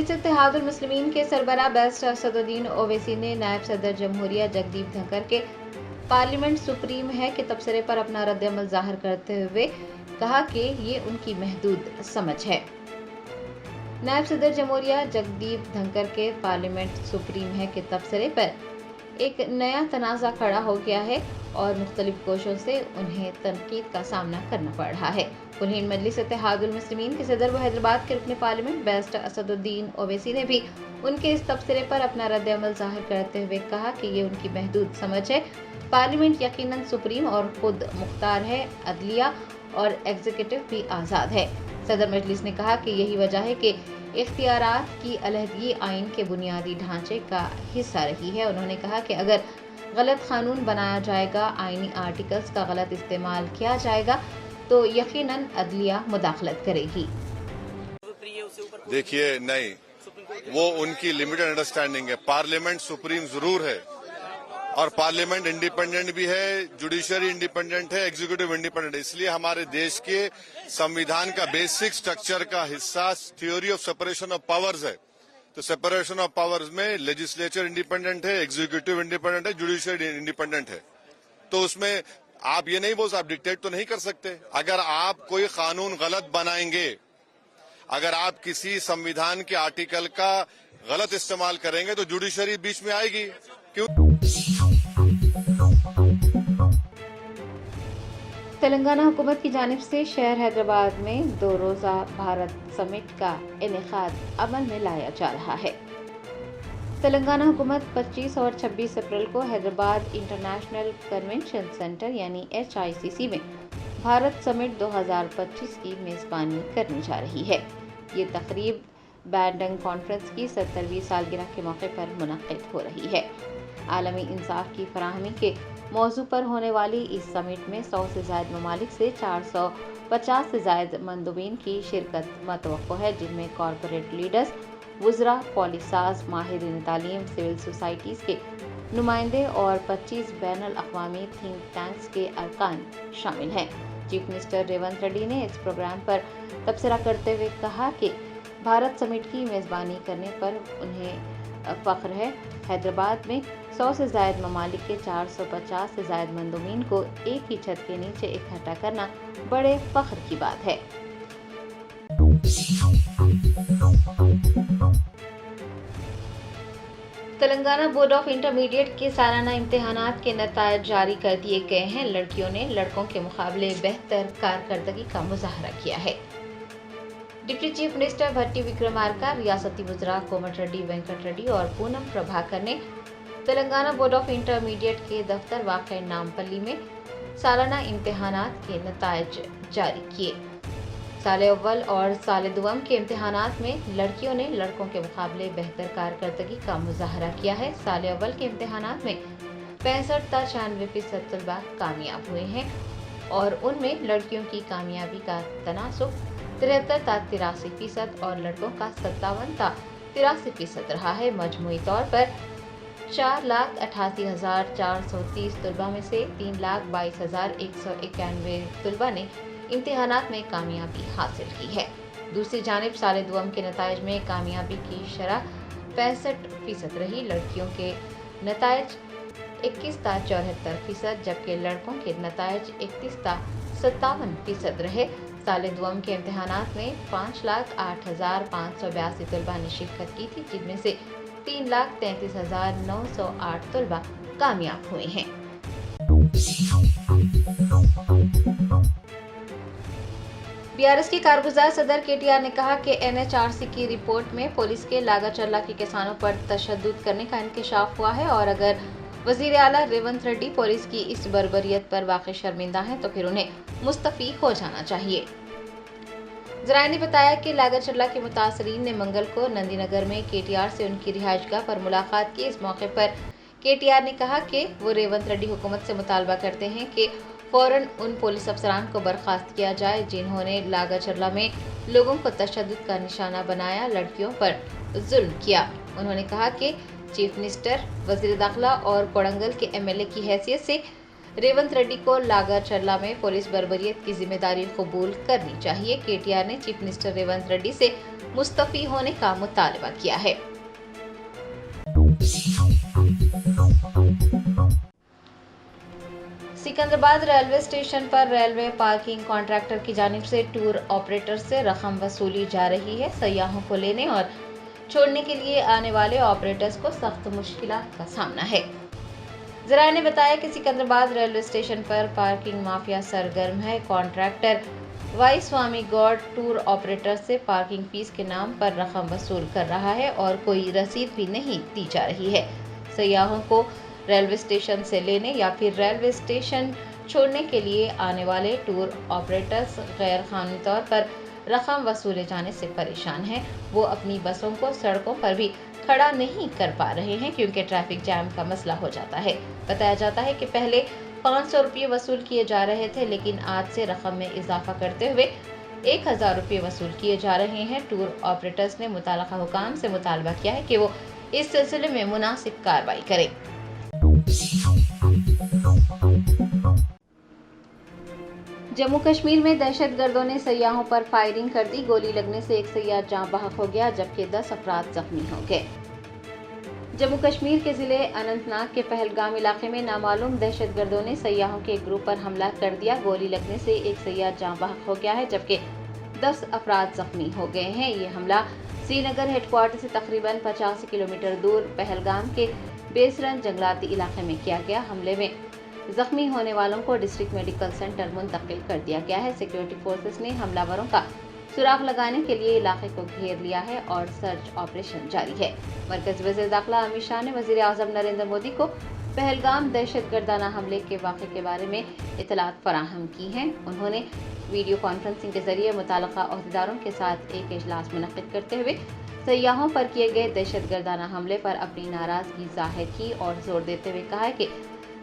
मजलिस इत्तेहादुल मुस्लिमीन के सरबराह बैरिस्टर असदुद्दीन ओवैसी ने नायब सदर जमहूरिया जगदीप धनखड़ के पार्लियामेंट सुप्रीम है के तबसरे पर अपना रद्द-ए-अमल जाहिर करते हुए कहा कि ये उनकी महदूद समझ है। नायब सदर जमहूरिया जगदीप धनखड़ के पार्लियामेंट सुप्रीम है के तबसरे पर एक नया तनाज़ा खड़ा हो गया है और मुख्तलिफ कोशों से उन्हें तनकीद का सामना करना पड़ रहा है। कुलीन मजलिस इत्तेहादुल मुस्लिमीन के सदर व हैदराबाद के रुकन पार्लियामेंट बैरिस्टर असदुद्दीन ओवैसी ने भी उनके इस तबसरे पर अपना रद्द-ए-अमल जाहिर करते हुए कहा कि ये उनकी महदूद समझ है। पार्लियामेंट यकीनन सुप्रीम और खुद मुख्तार है, अदलिया और एग्जीक्यूटिव भी आज़ाद है। सदर मजलिस ने कहा कि यही वजह है कि इख्तियारात की अलहदगी आइन के बुनियादी ढांचे का हिस्सा रही है। उन्होंने कहा कि अगर गलत कानून बनाया जाएगा, आइनी आर्टिकल्स का गलत इस्तेमाल किया जाएगा तो यकीनन अदलिया मुदाखलत करेगी। देखिए, नहीं, वो उनकी लिमिटेड अंडरस्टैंडिंग है। पार्लियामेंट सुप्रीम जरूर है और पार्लियामेंट इंडिपेंडेंट भी है, जुडिशरी इंडिपेंडेंट है, एग्जीक्यूटिव इंडिपेंडेंट है। इसलिए हमारे देश के संविधान का बेसिक स्ट्रक्चर का हिस्सा theory of separation of powers है। तो सेपरेशन ऑफ पावर्स में लेजिस्लेचर इंडिपेंडेंट है, एग्जीक्यूटिव इंडिपेंडेंट है, जुडिशरी इंडिपेंडेंट है। तो उसमें आप ये नहीं बोल सकते, आप डिक्टेट तो नहीं कर सकते। अगर आप कोई कानून गलत बनाएंगे, अगर आप किसी संविधान के आर्टिकल का गलत इस्तेमाल करेंगे तो जुडिशरी बीच में आएगी। क्यों? तेलंगाना हुकूमत की जानिब से शहर हैदराबाद में 2 रोज़ा भारत समिट का इनेकाद अमल में लाया जा रहा है। तेलंगाना हुकूमत 25 और 26 अप्रैल को हैदराबाद इंटरनेशनल कन्वेंशन सेंटर यानी HICC में भारत समिट 2025 की मेज़बानी करने जा रही है। ये तकरीब बैंडंग कॉन्फ्रेंस की 70वीं सालगिरह के मौके पर मुनक़्क़िद हो रही है। आलमी इंसाफ की फराहमी के मौजू पर होने वाली इस समिट में 100 से ज़ायद ममालिक से 450 से ज़ायद मंदुबीन की शिरकत मतवक्को है, जिनमें कॉरपोरेट लीडर्स, वुज़रा, पॉलिसाज, माहिरीन तालीम, सिविल सोसाइटीज़ के नुमाइंदे और 25 बैनुल अक़वामी थिंक टैंक्स के अरकान शामिल हैं। चीफ मिनिस्टर रेवंत रेड्डी ने इस प्रोग्राम पर तबसरा करते हुए कहा कि भारत समिट की मेज़बानी करने पर उन्हें फ़ख्र है। हैदराबाद में 100 से ज़ायद ममालिक के 450 से ज़ायद मंदुबीन को एक ही छत के नीचे इकट्ठा करना बड़े फ़ख्र की बात है। तेलंगाना बोर्ड ऑफ इंटरमीडिएट के सालाना इम्तिहानात के नतायज जारी कर दिए गए हैं। लड़कियों ने लड़कों के मुकाबले बेहतर कारकर्दगी का मुजाहरा किया है। डिप्टी चीफ मिनिस्टर भट्टी विक्रमार्का, रियासती वुज़रा कोमट रेड्डी, वेंकट रेड्डी और पूनम प्रभाकर ने तेलंगाना बोर्ड ऑफ इंटरमीडिएट के दफ्तर वाक़ई नामपल्ली में सालाना इम्तिहानात के नतायज जारी किए। साल अव्वल और साल दुआम के इम्तिहानात में लड़कियों ने लड़कों के मुकाबले बेहतर कारकर्दगी का मुजाहरा किया है। साल अव्वल के इम्तिहानात में 65.96% तलबा कामयाब हुए हैं और उनमें लड़कियों की कामयाबी का तनासुब 73.83% और लड़कों का 57.83% रहा है। मजमूई तौर पर 4,88,430 तलबा में से 3,22,191 तलबा ने इम्तिहानात में कामयाबी हासिल की है। दूसरी जानिब साल दुआम के नतायज में कामयाबी की शरह 65% रही। लड़कियों के नतायज 21.74%, जबकि लड़कों के नतायज 31.57% रहे। साल दुआम के इम्तिहानात में 5,08,582 तलबा ने शिरकत की थी, जिनमें से 3,33,908 तलबा कामयाब हुए हैं। BRS के कारगुजार सदर KTR ने कहा कि NHRC की रिपोर्ट में पुलिस के लागत चल्ला के किसानों पर तशद्दुद करने का इंकशाफ हुआ है और अगर वज़ीर आला रेवंत रेड्डी पुलिस की इस बर्बरियत पर वाक़ई शर्मिंदा हैं तो फिर उन्हें मुस्तफ़ी हो जाना चाहिए। ज़राए ने बताया कि लागत चल्ला के मुतासरीन ने मंगल को नंदीनगर में KTR से उनकी रिहाइशगाह पर मुलाकात की। इस मौके पर KTR ने कहा कि वो रेवंत रेड्डी हुकूमत से मुतालबा करते हैं कि फ़ौरन उन पुलिस अफसरान को बर्खास्त किया जाए जिन्होंने लागत चल्ला में लोगों को तशद्दुद का निशाना बनाया, लड़कियों पर जुल्म किया। उन्होंने कहा कि चीफ मिनिस्टर, वज़ीर दाखिला और कोड़ंगल के MLA की हैसियत से रेवंत रेड्डी को लागर चरला में पुलिस बर्बरियत की जिम्मेदारी कबूल करनी चाहिए। केटीआर ने चीफ मिनिस्टर रेवंत रेड्डी से मुस्तफी होने का मुतालबा किया है। सिकंदराबाद रेलवे स्टेशन पर रेलवे पार्किंग कॉन्ट्रैक्टर की जानिब से टूर ऑपरेटर से रकम वसूली जा रही है। सयाहों को लेने और छोड़ने के लिए आने वाले ऑपरेटर्स को सख्त मुश्किलात का सामना है। ज़राए ने बताया कि सिकंदराबाद रेलवे स्टेशन पर पार्किंग माफिया सरगर्म है। कॉन्ट्रैक्टर वाई स्वामी गौड टूर ऑपरेटर से पार्किंग फीस के नाम पर रकम वसूल कर रहा है और कोई रसीद भी नहीं दी जा रही है। सयाहों को रेलवे स्टेशन से लेने या फिर रेलवे स्टेशन छोड़ने के लिए आने वाले टूर ऑपरेटर्स गैर कानूनी तौर पर रकम वसूले जाने से परेशान हैं। वो अपनी बसों को सड़कों पर भी खड़ा नहीं कर पा रहे हैं क्योंकि ट्रैफिक जैम का मसला हो जाता है। बताया जाता है कि पहले 500 रुपये वसूल किए जा रहे थे, लेकिन आज से रकम में इजाफा करते हुए 1000 रुपये वसूल किए जा रहे हैं। टूर ऑपरेटर्स ने मुताल्लिका हुकाम से मुतालबा किया है कि वो इस सिलसिले में मुनासिब कार्रवाई करें। जम्मू कश्मीर में दहशतगर्दों ने सयाहों पर फायरिंग कर दी। गोली लगने से एक सयाह जाँ बहक हो गया जबकि 10 अफराद जख्मी हो गए। जम्मू कश्मीर के जिले अनंतनाग के पहलगाम इलाके में नामालूम दहशतगर्दों ने सयाहों के एक ग्रुप पर हमला कर दिया। गोली लगने से एक सयाह जाँ बहक हो गया है जबकि 10 अफराद जख्मी हो गए हैं। ये हमला श्रीनगर हेडक्वार्टर से तकरीबन 85 किलोमीटर दूर पहलगाम के बेसरन जंगलाती इलाके में किया गया। हमले में जख्मी होने वालों को डिस्ट्रिक्ट मेडिकल सेंटर मुंतकिल कर दिया गया है। सिक्योरिटी फोर्सेस ने हमलावरों का सुराग लगाने के लिए इलाके को घेर लिया है और सर्च ऑपरेशन जारी है। मरकज़ी वज़ीर दाखिला अमित शाह ने वज़ीर आज़म नरेंद्र मोदी को पहलगाम दहशतगर्दाना हमले के वाक़े के बारे में इतलात फराहम की हैं। उन्होंने वीडियो कॉन्फ्रेंसिंग के जरिए मुताल्लिक़ा अहदेदारों के साथ एक इजलास मुनक़्क़िद करते हुए सयाहों पर किए गए दहशतगर्दाना हमले पर अपनी नाराज़गी ज़ाहिर की और जोर देते हुए कहा है कि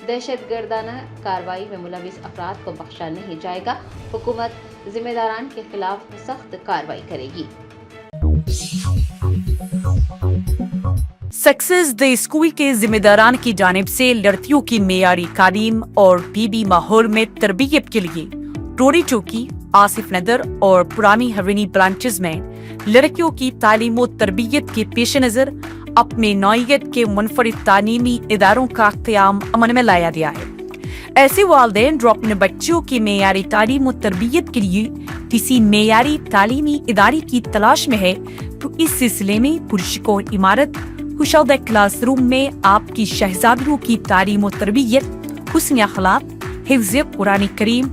दहशतगर्दाना कार्रवाई में मुलविस अफराद को बख्शा नहीं जाएगा। हुकूमत जिम्मेदारान के खिलाफ सख्त कार्रवाई करेगी। सक्सेस डे स्कूल के जिम्मेदारान की जानिब से लड़कियों की मेयारी तालीम और पीबी माहौल में तरबियत के लिए टोरी चौकी, आसिफ नगर और पुरानी हवेली ब्रांचेस में लड़कियों की तालीम और तरबियत के पेश नज़र अपने नौइयत के मुनफरिद तालीमी इदारों का क़याम अमल में लाया गया है। ऐसे वालिदैन जो अपने बच्चों की मेयारी तालीम और तरबियत के लिए किसी मेयारी तालीमी इदारे की तलाश में है तो इस सिलसिले में पुरस्कार इमारत कुशौदा क्लासरूम में आपकी शहजादियों की तालीम और तरबियत, हुस्न अखलाक, हिफ्ज़ कुरान करीम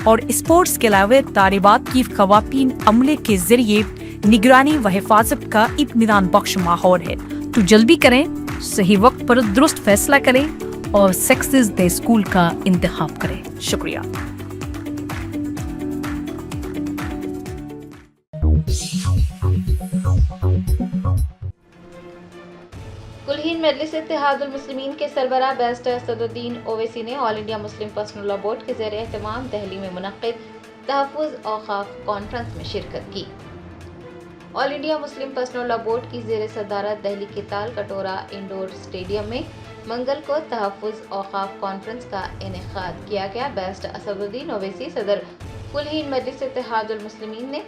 और स्पोर्ट्स के अलावा तालिबात की ख़वातीन अमले के जरिए निगरानी व हिफाजत का इत्मीनान बख्श माहौल है। तो जल्दी करें, सही वक्त पर दुरुस्त फैसला करें और सक्सेस डे स्कूल का इंतखाब करें। शुक्रिया। कुलहीन मजलिस इत्तेहादुल मुस्लिमीन के सरबराह बैरिस्टर असदुद्दीन ओवैसी ने all India Muslim personal law board के ज़ेर एहतमाम दिल्ली में मुनक़्क़िद तहफ़्फ़ुज़ औक़ाफ़ कॉन्फ्रेंस में शिरकत की। All India Muslim personal law board की ज़ेर सदारत दिल्ली के ताल कटोरा इंडोर स्टेडियम में मंगल को तहफ़्फ़ुज़ औक़ाफ़ कॉन्फ्रेंस का इनेक़ाद किया गया। बैरिस्टर असदुद्दीन ओवैसी सदर कुलहीन मजलिस इत्तेहादुल मुस्लिमीन ने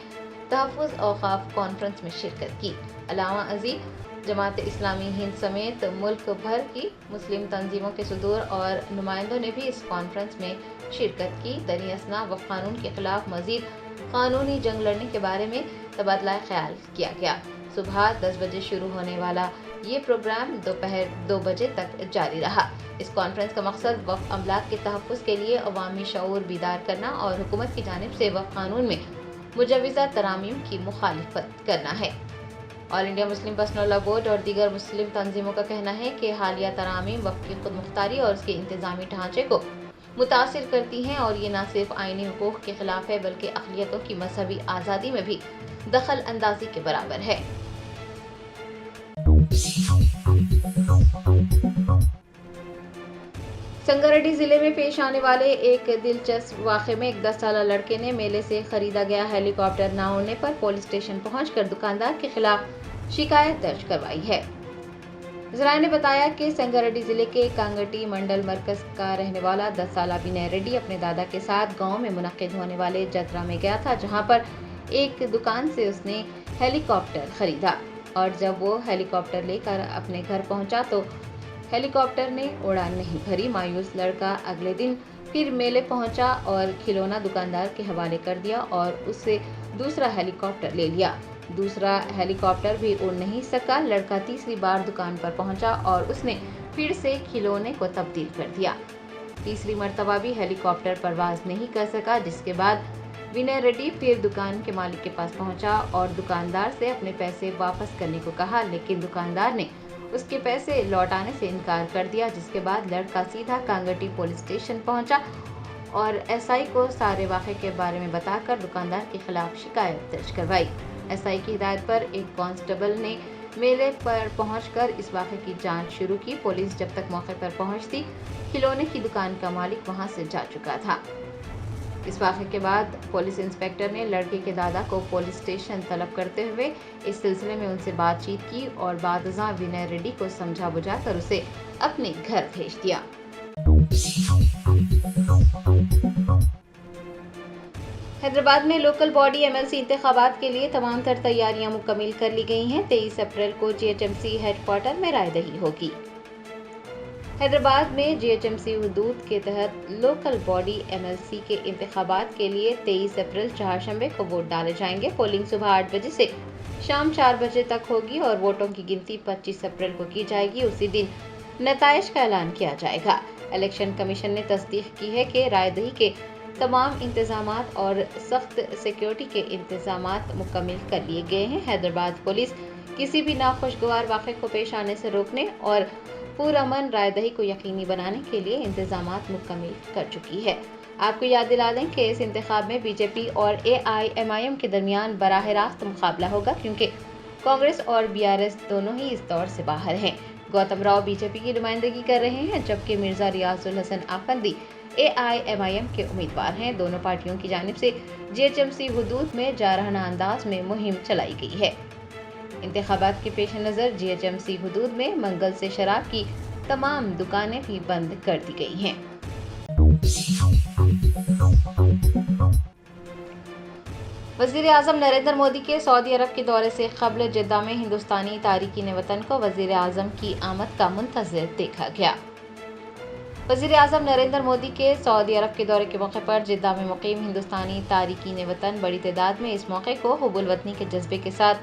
तहफ़्फ़ुज़ औक़ाफ़ कॉन्फ्रेंस में शिरकत की। अलावा अज़ीज़ जमात इस्लामी हिंद समेत मुल्क भर की मुस्लिम तंजीमों के सदूर और नुमाइंदों ने भी इस कॉन्फ्रेंस में शिरकत की। दनी असना व कानून के खिलाफ मजीद कानूनी जंग लड़ने के बारे में तबादला ख्याल किया गया। सुबह 10 बजे शुरू होने वाला ये प्रोग्राम दोपहर 2 बजे तक जारी रहा। इस कॉन्फ्रेंस का मकसद वक्फ अमलाक के तहफ़्फ़ुज़ के लिए अवामी शऊर बीदार करना और हुकूमत की जानिब से वक्फ कानून में मुजव्वज़ा तरामीम की मुखालिफत करना है। All India Muslim personal law board और दीगर मुस्लिम तंजीमों का कहना है कि हालिया तरामीम वक्फ की खुद मुख्तारी और उसके इंतज़ामी ढांचे को मुतासिर करती हैं और ये न सिर्फ आईनी हुकूक़ के खिलाफ है बल्कि अक़लियतों की मजहबी आज़ादी में भी दखल अंदाजी के बराबर है। संगारेड्डी जिले में पेश आने वाले एक दिलचस्प वाक़े में एक 10 साला लड़के ने मेले से खरीदा गया हेलीकॉप्टर न उड़ने पर पुलिस स्टेशन पहुंचकर दुकानदार के खिलाफ शिकायत दर्ज करवाई है। ذرائع نے بتایا کہ سنگاریڈی ضلع کے کانگٹی منڈل مرکز کا رہنے والا 10 سالہ ونے ریڈی اپنے دادا کے ساتھ گاؤں میں منعقد ہونے والے جترا میں گیا تھا، جہاں پر ایک دکان سے اس نے ہیلی کاپٹر خریدا اور جب وہ ہیلی کاپٹر لے کر اپنے گھر پہنچا تو ہیلی کاپٹر نے اڑان نہیں بھری۔ مایوس لڑکا اگلے دن پھر میلے پہنچا اور کھلونا دکاندار کے حوالے کر دیا اور اس سے دوسرا ہیلی کاپٹر لے لیا۔ دوسرا ہیلی کاپٹر بھی اڑ نہیں سکا۔ لڑکا تیسری بار دکان پر پہنچا اور اس نے پھر سے کھلونے کو تبدیل کر دیا۔ تیسری مرتبہ بھی ہیلی کاپٹر پرواز نہیں کر سکا، جس کے بعد ونے ریڈی پھر دکان کے مالک کے پاس پہنچا اور دکاندار سے اپنے پیسے واپس کرنے کو کہا، لیکن دکاندار نے اس کے پیسے لوٹانے سے انکار کر دیا، جس کے بعد لڑکا سیدھا کانگٹی پولیس اسٹیشن پہنچا اور ایس آئی کو سارے واقعے کے بارے میں بتا کر دکاندار کے خلاف شکایت درج کروائی۔ ایس آئی کی ہدایت پر ایک کانسٹیبل نے میلے پر پہنچ کر اس واقعے کی جانچ شروع کی۔ پولیس جب تک موقع پر پہنچتی، کھلونے کی دکان کا مالک وہاں سے جا چکا تھا۔ اس واقعے کے بعد پولیس انسپکٹر نے لڑکے کے دادا کو پولیس اسٹیشن طلب کرتے ہوئے اس سلسلے میں ان سے بات چیت کی اور بعد ازاں ونے ریڈی کو سمجھا بجھا کر اسے اپنے گھر بھیج دیا۔ حیدرآباد میں لوکل باڈی MLC انتخابات کے لیے تمام تر تیاریاں مکمل کر لی گئی ہیں۔ 23 اپریل کو GHMC ہیڈ کوارٹر میں رائے دہی ہوگی۔ حیدرآباد میں GHMC حدود کے تحت لوکل باڈی MLC کے انتخابات کے لیے 23 اپریل چہارشنبے کو ووٹ ڈالے جائیں گے۔ پولنگ صبح 8 بجے سے شام 4 بجے تک ہوگی اور ووٹوں کی گنتی 25 اپریل کو کی جائے گی۔ اسی دن نتائج کا اعلان کیا جائے گا۔ الیکشن کمیشن نے تصدیق کی ہے کہ رائے دہی کے تمام انتظامات اور سخت سیکیورٹی کے انتظامات مکمل کر لیے گئے ہیں۔ حیدرآباد پولیس کسی بھی ناخوشگوار واقعے کو پیش آنے سے روکنے اور پرامن رائے دہی کو یقینی بنانے کے لیے انتظامات مکمل کر چکی ہے۔ آپ کو یاد دلا دیں کہ اس انتخاب میں BJP اور AIMIM کے درمیان براہ راست مقابلہ ہوگا، کیونکہ کانگریس اور BRS دونوں ہی اس دور سے باہر ہیں۔ گوتم راؤ BJP کی نمائندگی کر رہے ہیں، جبکہ مرزا ریاض الحسن آفندی AIMIM کے امیدوار ہیں۔ دونوں پارٹیوں کی جانب سے GHMC حدود میں جارحانہ انداز میں مہم چلائی گئی ہے۔ انتخابات کے پیش نظر GHMC حدود میں منگل سے شراب کی تمام دکانیں بھی بند کر دی گئی ہیں۔ وزیر اعظم نریندر مودی کے سعودی عرب کے دورے سے قبل جدہ میں ہندوستانی تارکین وطن کو وزیر اعظم کی آمد کا منتظر دیکھا گیا۔ وزیر اعظم نریندر مودی کے سعودی عرب کے دورے کے موقع پر جدہ میں مقیم ہندوستانی تارکین وطن بڑی تعداد میں اس موقع کو حب الوطنی کے جذبے کے ساتھ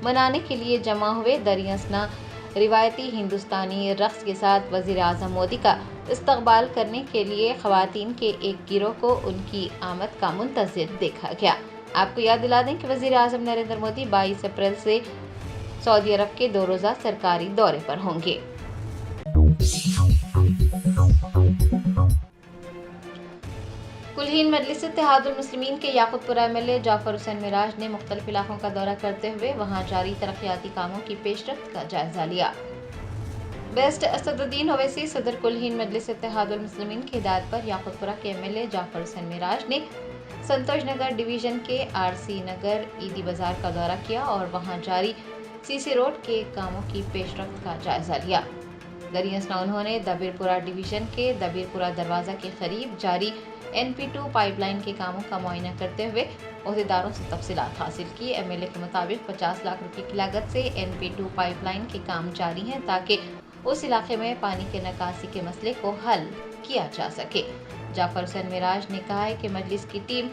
منانے کے لیے جمع ہوئے۔ دریں اثنا روایتی ہندوستانی رقص کے ساتھ وزیر اعظم مودی کا استقبال کرنے کے لیے خواتین کے ایک گروہ کو ان کی آمد کا منتظر دیکھا گیا۔ آپ کو یاد دلا دیں کہ وزیر اعظم نریندر مودی 22 اپریل سے سعودی عرب کے 2 روزہ سرکاری دورے پر ہوں گے۔ کلہین مجلس اتحاد المسلمین کے یاقوت پورہ MLA جعفر حسین معراج نے مختلف علاقوں کا دورہ کرتے ہوئے وہاں جاری ترقیاتی کاموں کی پیش رفت کا جائزہ لیا۔ بیسٹ اسد الدین اویسی صدر کلہین مجلس اتحاد المسلمین کی ہدایت پر یاقوت پورہ کے MLA جعفر حسین معراج نے سنتوش نگر ڈویژن کے RC نگر عیدی بازار کا دورہ کیا اور وہاں جاری CC روڈ کے کاموں کی پیش رفت کا جائزہ لیا۔ دریں اثنا انہوں نے دبیر پورہ ڈویژن کے دبیر پورہ دروازہ کے قریب جاری NP2 پائپ لائن کے کاموں کا معائنہ کرتے ہوئے عہدیداروں سے تفصیلات حاصل کی۔ MLA کے مطابق 50 لاکھ روپے کی لاگت سے NP2 پائپ لائن کے کام جاری ہیں تاکہ اس علاقے میں پانی کے نکاسی کے مسئلے کو حل کیا جا سکے۔ جعفر حسین معراج نے کہا ہے کہ مجلس کی ٹیم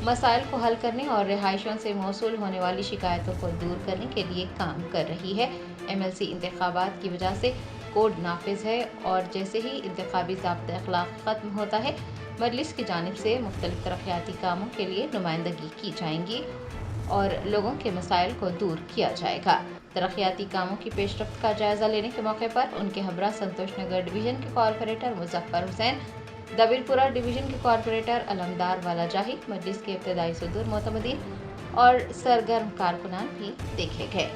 مسائل کو حل کرنے اور رہائشیوں سے موصول ہونے والی شکایتوں کو دور کرنے کے لیے کام کر رہی ہے۔ MLC انتخابات کی وجہ سے کوڈ نافذ ہے اور جیسے ہی انتخابی ضابطہ اخلاق ختم ہوتا ہے، مجلس کی جانب سے مختلف ترقیاتی کاموں کے لیے نمائندگی کی جائیں گی اور لوگوں کے مسائل کو دور کیا جائے گا۔ ترقیاتی کاموں کی پیش رفت کا جائزہ لینے کے موقع پر ان کے ہمراہ سنتوش نگر ڈویژن کے کارپوریٹر مظفر حسین، دبیر پورہ ڈویژن کے کارپوریٹر علمدار والا جاہی، مجلس کے ابتدائی صدور معتمدین اور سرگرم کارکنان بھی دیکھے گئے۔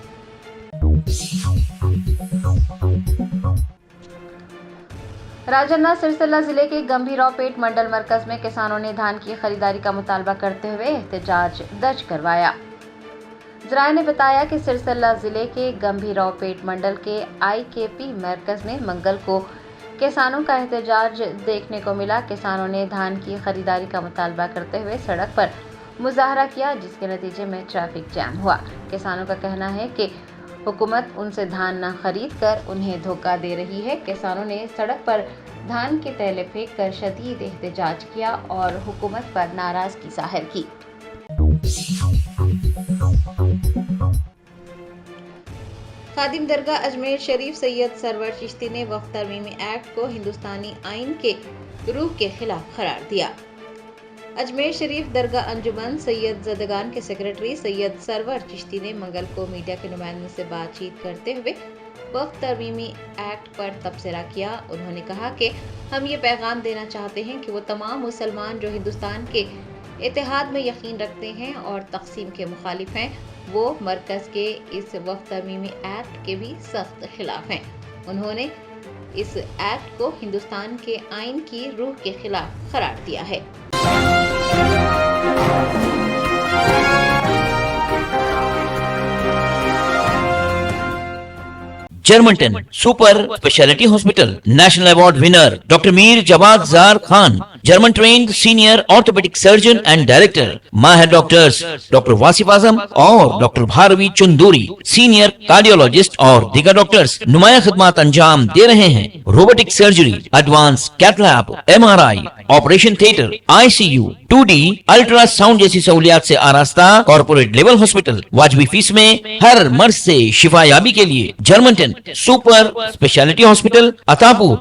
راجنا سرسلہ ضلع کے گمبھیراؤ پیٹ منڈل مرکز میں کسانوں نے دھان کی خریداری کا مطالبہ کرتے ہوئے احتجاج درج کروایا۔ ذرائع نے بتایا کہ سرسلہ ضلع کے گمبھیراؤ پیٹ منڈل کے IKP مرکز میں منگل کو کسانوں کا احتجاج دیکھنے کو ملا۔ کسانوں نے دھان کی خریداری کا مطالبہ کرتے ہوئے سڑک پر مظاہرہ کیا، جس کے نتیجے میں ٹریفک جام ہوا۔ کسانوں کا کہنا ہے کہ حکومت ان سے دھان نہ خرید کر انہیں دھوکہ دے رہی ہے۔ کسانوں نے سڑک پر دھان کے تیلے پھینک کر شدید احتجاج کیا اور حکومت پر ناراضگی ظاہر کی۔ خادم درگاہ اجمیر شریف سید سرور چشتی نے وقف ترمیمی ایکٹ کو ہندوستانی آئین کے روح کے خلاف قرار دیا۔ اجمیر شریف درگاہ انجمن سید زدگان کے سیکرٹری سید سرور چشتی نے منگل کو میڈیا کے نمائندوں سے بات چیت کرتے ہوئے وقف ترمیمی ایکٹ پر تبصرہ کیا۔ انہوں نے کہا کہ ہم یہ پیغام دینا چاہتے ہیں کہ وہ تمام مسلمان جو ہندوستان کے اتحاد میں یقین رکھتے ہیں اور تقسیم کے مخالف ہیں، وہ مرکز کے اس وقف ترمیمی ایکٹ کے بھی سخت خلاف ہیں۔ انہوں نے اس ایکٹ کو ہندوستان کے آئین کی روح کے خلاف قرار دیا ہے۔ جرمنٹن super speciality hospital national award winner doctor Mir Jawad Zar Khan, German trained senior orthopaedic surgeon and director, ماہر ڈاکٹرز ڈاکٹر واصف اعظم اور doctor Bharavi Chanduri, senior cardiologist اور دیگر ڈاکٹرز نمایاں خدمات انجام دے رہے ہیں۔ Robotic surgery, advance cath lab, MRI، operation theatre, ICU، 2D ultrasound جیسی سہولیات سے آراستہ کارپوریٹ لیول ہاسپٹل، واجبی فیس میں ہر مرض سے شفا یابی کے لیے جرمنٹن سپر اسپیشلٹی ہاسپٹل، عطا پور۔